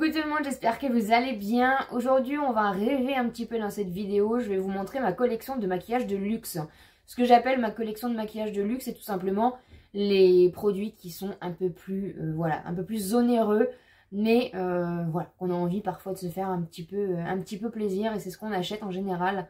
Coucou tout le monde, j'espère que vous allez bien. Aujourd'hui on va rêver un petit peu dans cette vidéo. Je vais vous montrer ma collection de maquillage de luxe. Ce que j'appelle ma collection de maquillage de luxe, c'est tout simplement les produits qui sont un peu plus, un peu plus onéreux. Mais voilà, qu'on a envie parfois de se faire un petit peu plaisir et c'est ce qu'on achète en général.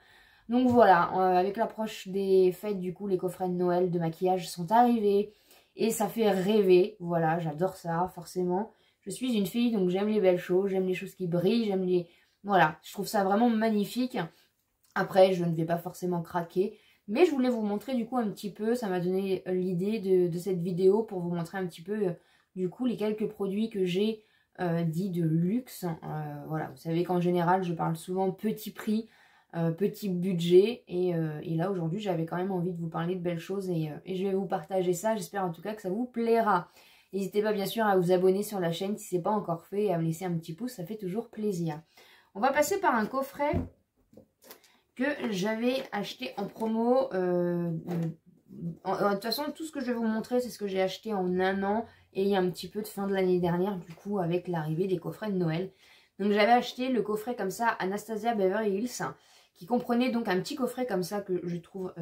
Donc voilà, avec l'approche des fêtes, du coup les coffrets de Noël de maquillage sont arrivés. Et ça fait rêver, voilà, j'adore ça forcément. Je suis une fille, donc j'aime les belles choses, j'aime les choses qui brillent, j'aime les... Voilà, je trouve ça vraiment magnifique. Après, je ne vais pas forcément craquer, mais je voulais vous montrer du coup un petit peu, ça m'a donné l'idée de cette vidéo pour vous montrer un petit peu, du coup, les quelques produits que j'ai dits de luxe. Voilà, vous savez qu'en général, je parle souvent petit prix, petit budget, et là, aujourd'hui, j'avais quand même envie de vous parler de belles choses, et je vais vous partager ça. J'espère en tout cas que ça vous plaira. N'hésitez pas bien sûr à vous abonner sur la chaîne si ce n'est pas encore fait et à me laisser un petit pouce, ça fait toujours plaisir. On va passer par un coffret que j'avais acheté en promo. De toute façon, tout ce que je vais vous montrer, c'est ce que j'ai acheté en un an et un petit peu de fin de l'année dernière, du coup, avec l'arrivée des coffrets de Noël. Donc j'avais acheté le coffret comme ça, Anastasia Beverly Hills, qui comprenait donc un petit coffret comme ça que je trouve...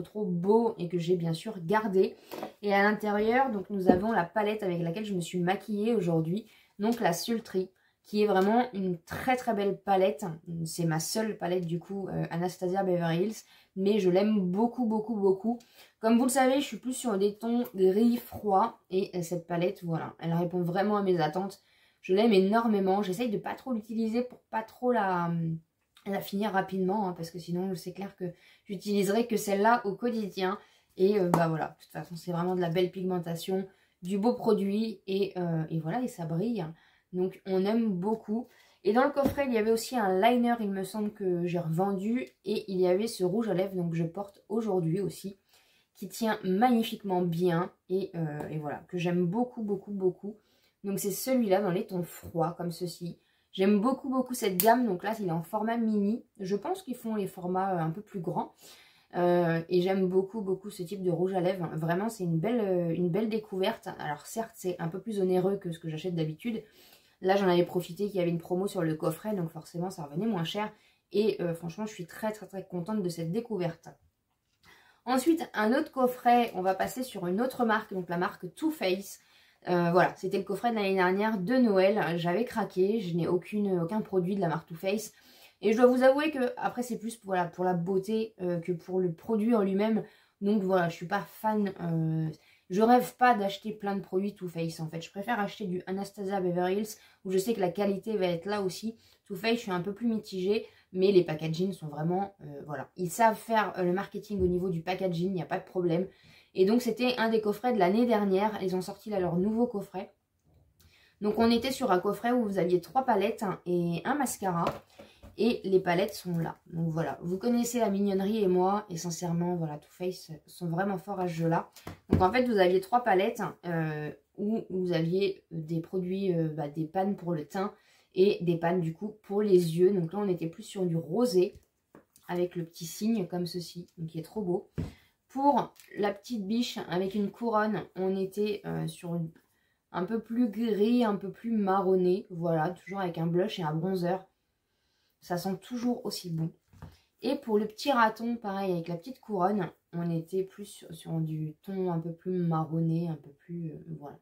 trop beau et que j'ai bien sûr gardé. Et à l'intérieur, donc nous avons la palette avec laquelle je me suis maquillée aujourd'hui, donc la Sultry, qui est vraiment une très belle palette. C'est ma seule palette du coup, Anastasia Beverly Hills, mais je l'aime beaucoup. Comme vous le savez, je suis plus sur des tons gris froid et cette palette, voilà, elle répond vraiment à mes attentes. Je l'aime énormément, j'essaye de pas trop l'utiliser pour pas trop la finir rapidement, hein, parce que sinon c'est clair que j'utiliserai que celle-là au quotidien. Et bah voilà, de toute façon c'est vraiment de la belle pigmentation, du beau produit, et voilà, et ça brille. Donc on aime beaucoup. Et dans le coffret, il y avait aussi un liner, il me semble, que j'ai revendu. Et il y avait ce rouge à lèvres, donc que je porte aujourd'hui aussi, qui tient magnifiquement bien. Et voilà, que j'aime beaucoup. Donc c'est celui-là dans les tons froids, comme ceci. J'aime beaucoup cette gamme, donc là il est en format mini. Je pense qu'ils font les formats un peu plus grands. Et j'aime beaucoup ce type de rouge à lèvres. Vraiment c'est une belle découverte. Alors certes c'est un peu plus onéreux que ce que j'achète d'habitude. Là j'en avais profité qu'il y avait une promo sur le coffret, donc forcément ça revenait moins cher. Et franchement je suis très contente de cette découverte. Ensuite un autre coffret, on va passer sur une autre marque, donc la marque Too Faced. Voilà, c'était le coffret de l'année dernière de Noël. J'avais craqué, je n'ai aucun produit de la marque Too Faced. Et je dois vous avouer que après c'est plus pour la beauté que pour le produit en lui-même. Donc voilà, je suis pas fan. Je rêve pas d'acheter plein de produits Too Faced en fait. Je préfère acheter du Anastasia Beverly Hills où je sais que la qualité va être là aussi. Too Faced, je suis un peu plus mitigée. Mais les packaging sont vraiment... voilà, ils savent faire le marketing au niveau du packaging, il n'y a pas de problème. Et donc c'était un des coffrets de l'année dernière. Ils ont sorti là leur nouveau coffret. Donc on était sur un coffret où vous aviez 3 palettes et un mascara. Et les palettes sont là. Donc voilà, vous connaissez la mignonnerie et moi. Et sincèrement, voilà, Too Faced sont vraiment forts à ce jeu-là. Donc en fait, vous aviez 3 palettes où vous aviez des produits, des pannes pour le teint et des pannes du coup pour les yeux. Donc là, on était plus sur du rosé avec le petit signe comme ceci, donc qui est trop beau. Pour la petite biche avec une couronne, on était sur un peu plus gris, un peu plus marronné. Voilà, toujours avec un blush et un bronzer. Ça sent toujours aussi bon. Et pour le petit raton, pareil, avec la petite couronne, on était plus sur du ton un peu plus marronné, un peu plus... voilà.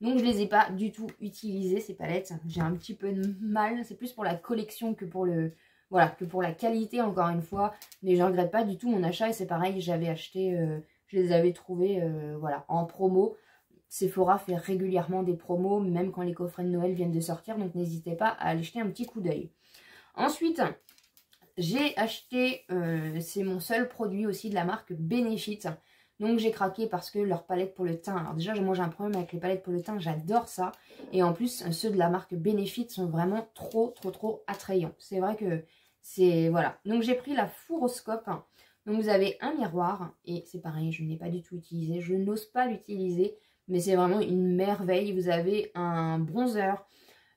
Donc je ne les ai pas du tout utilisées, ces palettes. J'ai un petit peu de mal. C'est plus pour la collection que pour le... Voilà, que pour la qualité, encore une fois. Mais je ne regrette pas du tout mon achat. Et c'est pareil, j'avais acheté, je les avais trouvés voilà, en promo. Sephora fait régulièrement des promos, même quand les coffrets de Noël viennent de sortir. Donc n'hésitez pas à aller jeter un petit coup d'œil. Ensuite, j'ai acheté, c'est mon seul produit aussi de la marque Benefit. Donc j'ai craqué parce que leur palette pour le teint, alors déjà moi j'ai un problème avec les palettes pour le teint, j'adore ça. Et en plus ceux de la marque Benefit sont vraiment trop attrayants. C'est vrai que c'est, voilà. Donc j'ai pris la Furoscope. Donc vous avez un miroir et c'est pareil, je ne l'ai pas du tout utilisé. Je n'ose pas l'utiliser, mais c'est vraiment une merveille. Vous avez un bronzer,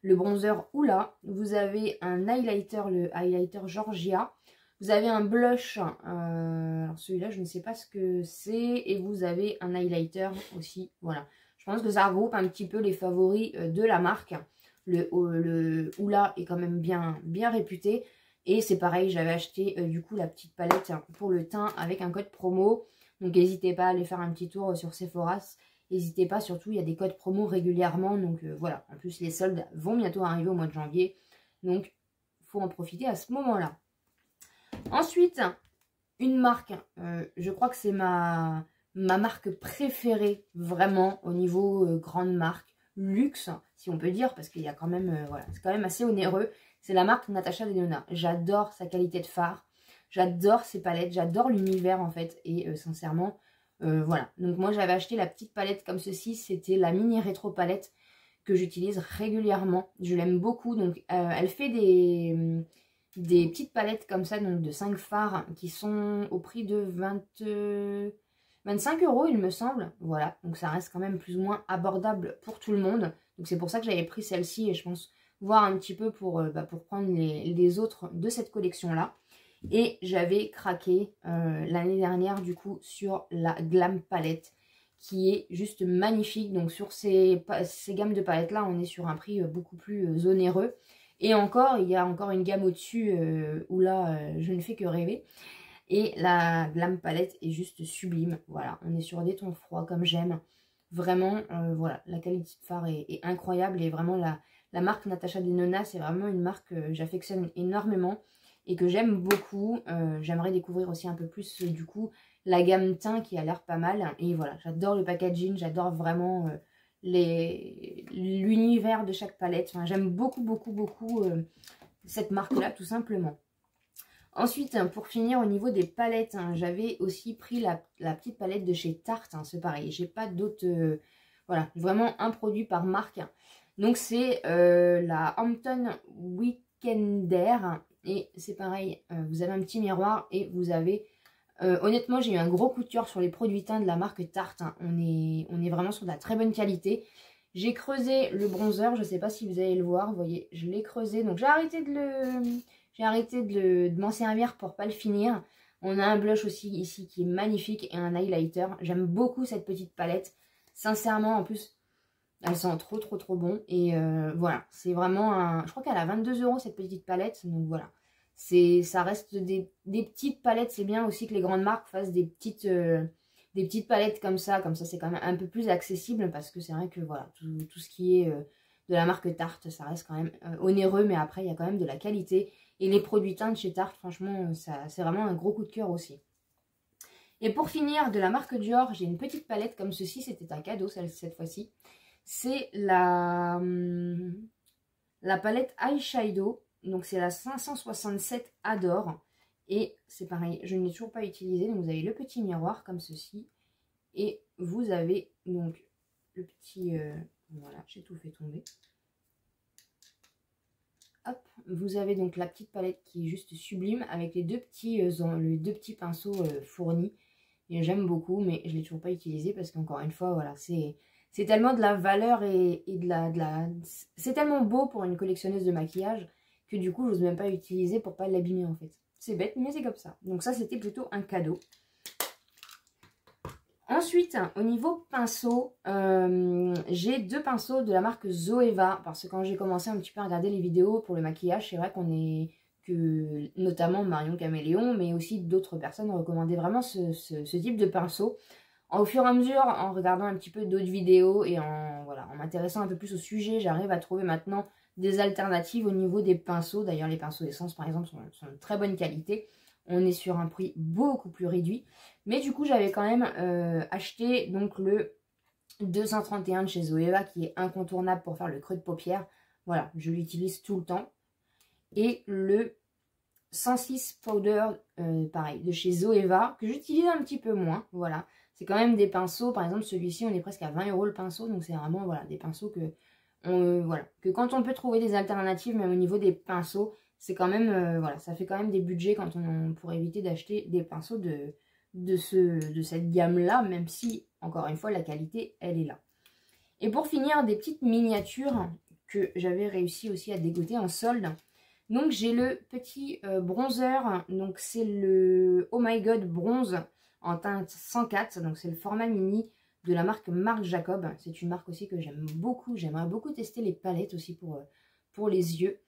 le bronzer Oula. Vous avez un highlighter, le highlighter Georgia. Vous avez un blush, alors celui-là je ne sais pas ce que c'est, et vous avez un highlighter aussi, voilà. Je pense que ça regroupe un petit peu les favoris de la marque. Le Hoola est quand même bien réputé. Et c'est pareil, j'avais acheté du coup la petite palette pour le teint avec un code promo. Donc n'hésitez pas à aller faire un petit tour sur Sephora. N'hésitez pas, surtout il y a des codes promo régulièrement. Donc voilà, en plus les soldes vont bientôt arriver au mois de janvier. Donc il faut en profiter à ce moment-là. Ensuite, une marque, je crois que c'est ma marque préférée vraiment au niveau grande marque, luxe si on peut dire, parce qu'il y a quand même, voilà, c'est quand même assez onéreux. C'est la marque Natasha Denona. J'adore sa qualité de fard, j'adore ses palettes, j'adore l'univers en fait. Et sincèrement, voilà. Donc moi j'avais acheté la petite palette comme ceci, c'était la mini rétro palette que j'utilise régulièrement. Je l'aime beaucoup. Donc elle fait des petites palettes comme ça, donc de 5 fards qui sont au prix de 25 € il me semble. Voilà, donc ça reste quand même plus ou moins abordable pour tout le monde. Donc c'est pour ça que j'avais pris celle-ci et je pense voir un petit peu pour prendre les autres de cette collection-là. Et j'avais craqué l'année dernière du coup sur la Glam Palette qui est juste magnifique. Donc sur ces gammes de palettes là on est sur un prix beaucoup plus onéreux. Et encore, il y a encore une gamme au-dessus où là je ne fais que rêver. Et la Glam Palette est juste sublime. Voilà, on est sur des tons froids comme j'aime. Vraiment, voilà, la qualité de fard est incroyable. Et vraiment, la marque Natasha Denona, c'est vraiment une marque que j'affectionne énormément et que j'aime beaucoup. J'aimerais découvrir aussi un peu plus, du coup, la gamme teint qui a l'air pas mal. Et voilà, j'adore le packaging, j'adore vraiment l'univers de chaque palette. Enfin, j'aime beaucoup cette marque-là, tout simplement. Ensuite, pour finir, au niveau des palettes, j'avais aussi pris la petite palette de chez Tarte. C'est pareil, j'ai pas d'autres... voilà, vraiment un produit par marque. Donc, c'est la Hampton Weekender. Et c'est pareil, vous avez un petit miroir et vous avez... honnêtement, j'ai eu un gros coup de cœur sur les produits teints de la marque Tarte. On est vraiment sur de la très bonne qualité. J'ai creusé le bronzer, je ne sais pas si vous allez le voir. Vous voyez, je l'ai creusé. Donc, j'ai arrêté de m'en servir pour pas le finir. On a un blush aussi ici qui est magnifique et un highlighter. J'aime beaucoup cette petite palette. Sincèrement, en plus, elle sent trop bon. Et voilà, c'est vraiment un... Je crois qu'elle a 22 € cette petite palette. Donc voilà, ça reste des petites palettes. C'est bien aussi que les grandes marques fassent des petites palettes comme ça. Comme ça, c'est quand même un peu plus accessible parce que c'est vrai que voilà, tout ce qui est de la marque Tarte, ça reste quand même onéreux. Mais après, il y a quand même de la qualité. Et les produits teints de chez Tarte, franchement, c'est vraiment un gros coup de cœur aussi. Et pour finir, de la marque Dior, j'ai une petite palette comme ceci. C'était un cadeau cette fois-ci. C'est la palette Eyeshadow. Donc c'est la 567 Adore. Et c'est pareil, je ne l'ai toujours pas utilisée. Donc vous avez le petit miroir comme ceci. Et vous avez donc le petit... voilà, j'ai tout fait tomber. Hop, vous avez donc la petite palette qui est juste sublime avec les deux petits pinceaux fournis. Et j'aime beaucoup, mais je ne l'ai toujours pas utilisé parce qu'encore une fois, voilà, c'est tellement de la valeur et c'est tellement beau pour une collectionneuse de maquillage que du coup, je n'ose même pas l'utiliser pour pas l'abîmer en fait. C'est bête, mais c'est comme ça. Donc ça, c'était plutôt un cadeau. Ensuite, au niveau pinceau, j'ai deux pinceaux de la marque Zoeva. Parce que quand j'ai commencé un petit peu à regarder les vidéos pour le maquillage, c'est vrai que notamment Marion Caméléon, mais aussi d'autres personnes recommandaient vraiment ce type de pinceau. Au fur et à mesure, en regardant un petit peu d'autres vidéos et en m'intéressant un peu plus au sujet, j'arrive à trouver maintenant des alternatives au niveau des pinceaux. D'ailleurs, les pinceaux Essence, par exemple, sont de très bonne qualité. On est sur un prix beaucoup plus réduit. Mais du coup, j'avais quand même acheté donc le 231 de chez Zoeva qui est incontournable pour faire le creux de paupière. Voilà, je l'utilise tout le temps. Et le 106 Powder, pareil, de chez Zoeva, que j'utilise un petit peu moins. Voilà, c'est quand même des pinceaux. Par exemple, celui-ci, on est presque à 20 € le pinceau. Donc, c'est vraiment voilà, des pinceaux que quand on peut trouver des alternatives, même au niveau des pinceaux, c'est quand même, voilà, ça fait quand même des budgets pour éviter d'acheter des pinceaux de cette gamme-là, même si, encore une fois, la qualité, elle est là. Et pour finir, des petites miniatures que j'avais réussi aussi à dégoter en solde. Donc, j'ai le petit bronzer, donc c'est le Oh My God Bronze en teinte 104, donc c'est le format mini. de la marque Marc Jacob. C'est une marque aussi que j'aime beaucoup. J'aimerais beaucoup tester les palettes aussi pour les yeux.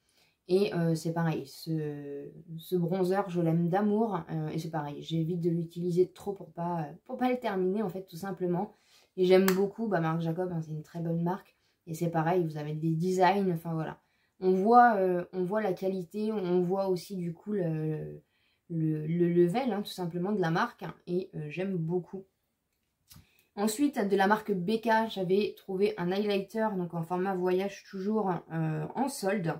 Et c'est pareil, ce bronzer, je l'aime d'amour. Et c'est pareil, j'évite de l'utiliser trop pour pas le terminer, en fait, tout simplement. Et j'aime beaucoup Marc Jacob, hein, c'est une très bonne marque. Et c'est pareil, vous avez des designs, enfin voilà. On voit la qualité, on voit aussi du coup le level, hein, tout simplement, de la marque. Hein, et j'aime beaucoup. Ensuite, de la marque BK, j'avais trouvé un highlighter, donc en format voyage, toujours en solde.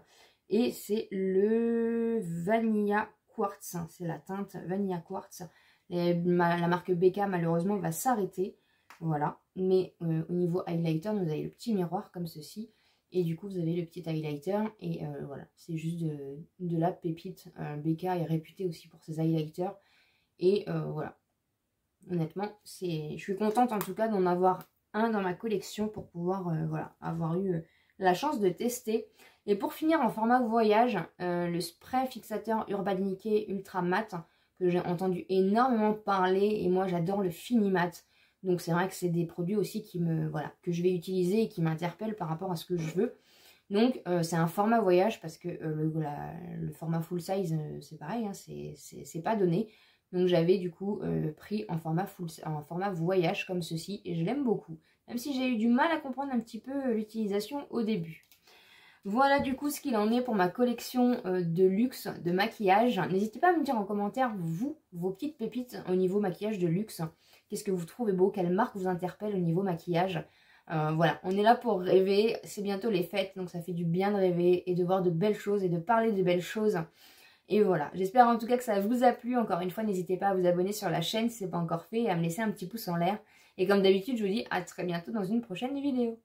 Et c'est le Vanilla Quartz, c'est la teinte Vanilla Quartz. La marque BK, malheureusement, va s'arrêter. Voilà. Mais au niveau highlighter, vous avez le petit miroir comme ceci. Et du coup, vous avez le petit highlighter. Et voilà, c'est juste de la pépite. BK est réputé aussi pour ses highlighters. Et voilà. Honnêtement, je suis contente en tout cas d'en avoir un dans ma collection pour pouvoir voilà, avoir eu la chance de tester. Et pour finir en format voyage, le spray fixateur Urban Decay Ultra Matte que j'ai entendu énormément parler et moi j'adore le fini mat. Donc c'est vrai que c'est des produits aussi que je vais utiliser et qui m'interpellent par rapport à ce que je veux. Donc c'est un format voyage parce que le format full size c'est pareil, hein, c'est pas donné. Donc j'avais du coup pris en format voyage comme ceci et je l'aime beaucoup. Même si j'ai eu du mal à comprendre un petit peu l'utilisation au début. Voilà du coup ce qu'il en est pour ma collection de luxe, de maquillage. N'hésitez pas à me dire en commentaire, vous, vos petites pépites au niveau maquillage de luxe. Qu'est-ce que vous trouvez beau? Quelle marque vous interpelle au niveau maquillage? Voilà, on est là pour rêver. C'est bientôt les fêtes, donc ça fait du bien de rêver et de voir de belles choses et de parler de belles choses. Et voilà, j'espère en tout cas que ça vous a plu. Encore une fois, n'hésitez pas à vous abonner sur la chaîne si ce n'est pas encore fait et à me laisser un petit pouce en l'air. Et comme d'habitude, je vous dis à très bientôt dans une prochaine vidéo.